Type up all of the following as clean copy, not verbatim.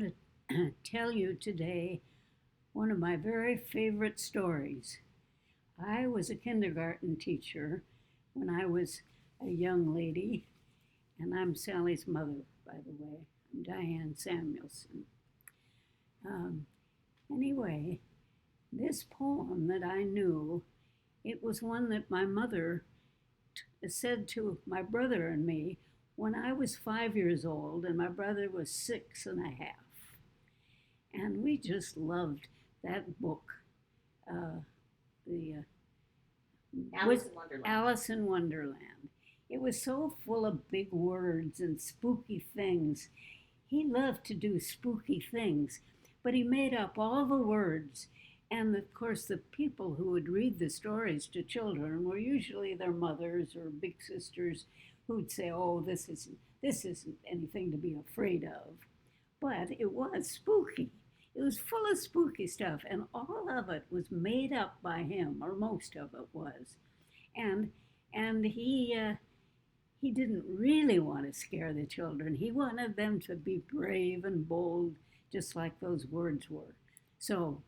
want to tell you today one of my very favorite stories. I was a kindergarten teacher when I was a young lady, and I'm Sally's mother, by the way. I'm Diane Samuelson. Um, anyway, this poem that I knew, it was one that my mother said to my brother and me when I was 5 years old and my brother was 6 and a half. And we just loved that book, the Alice in Wonderland. Alice in Wonderland. It was so full of big words and spooky things. He loved to do spooky things, but he made up all the words. And of course, the people who would read the stories to children were usually their mothers or big sisters who'd say, "Oh, this isn't anything to be afraid of." But it was spooky. It was full of spooky stuff, and all of it was made up by him, or most of it was. And he didn't really want to scare the children. He wanted them to be brave and bold, just like those words were. So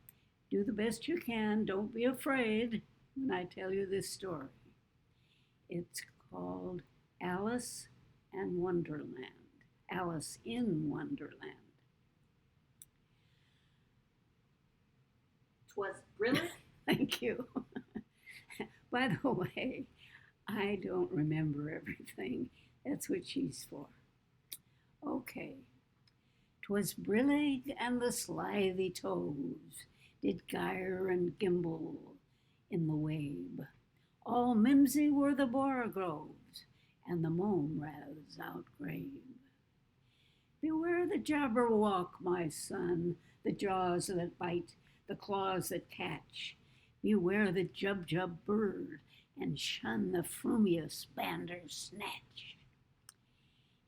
do the best you can. Don't be afraid when I tell you this story. It's called Alice and Wonderland. Alice in Wonderland. 'Twas brilliant. Thank you. By the way, I don't remember everything. That's what she's for. Okay. 'Twas brillig and the slithy toves did gyre and gimble in the wabe. All mimsy were the borogoves, and the mome raths outgrabe. Beware the Jabberwock, my son, the jaws that bite, the claws that catch. Beware the Jubjub bird, and shun the frumious Bandersnatch.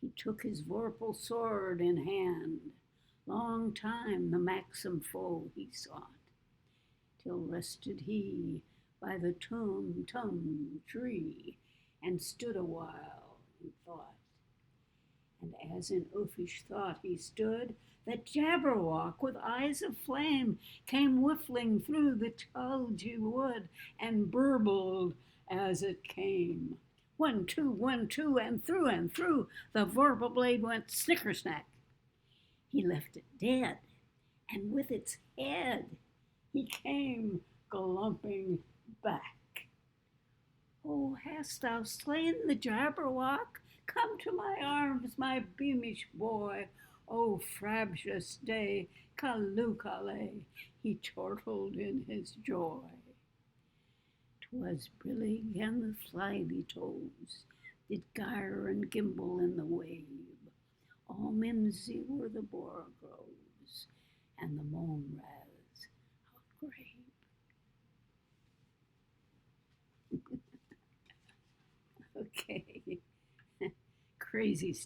He took his vorpal sword in hand. Long time the maxim foe he sought, till rested he by the tum tree, and stood a while in thought. And as in uffish thought he stood, that Jabberwock with eyes of flame came whiffling through the tulgey wood, and burbled as it came. 1, 2, 1, 2, and through, the vorpal blade went snicker-snack. He left it dead, and with its head he came glumping back. "Oh, hast thou slain the Jabberwock? Come to my arms, my beamish boy. Oh, frabjous day, Calloocalle," he chortled in his joy. 'Twas brillig and the slithy toves did gyre and gimble in the wabe. All mimsy were the borogoves, and the mome raths outgrabe. Okay. Crazy stuff.